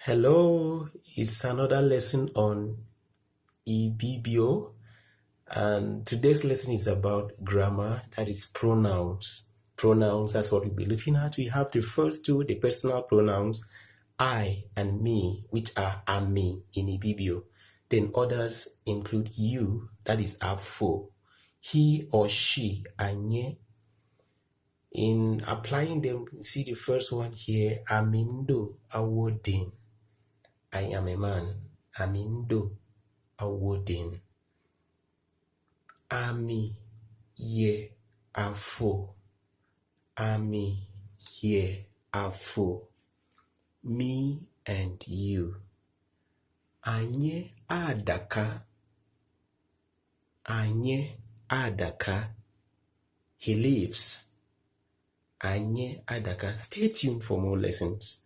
Hello, it's another lesson on Ibibio, and today's lesson is about grammar, that is pronouns. Pronouns, that's what we'll be looking at. We have the first two, the personal pronouns, I and me, which are ami in Ibibio. Then others include you, that is afo, he or she, anye. In applying them, see the first one here, amindo, awodin. I am a man. Amindo awodin. Ami ye afo. Ami ye afo. Me and you. Anye adaka. Anye adaka. He lives. Anye adaka. Stay tuned for more lessons.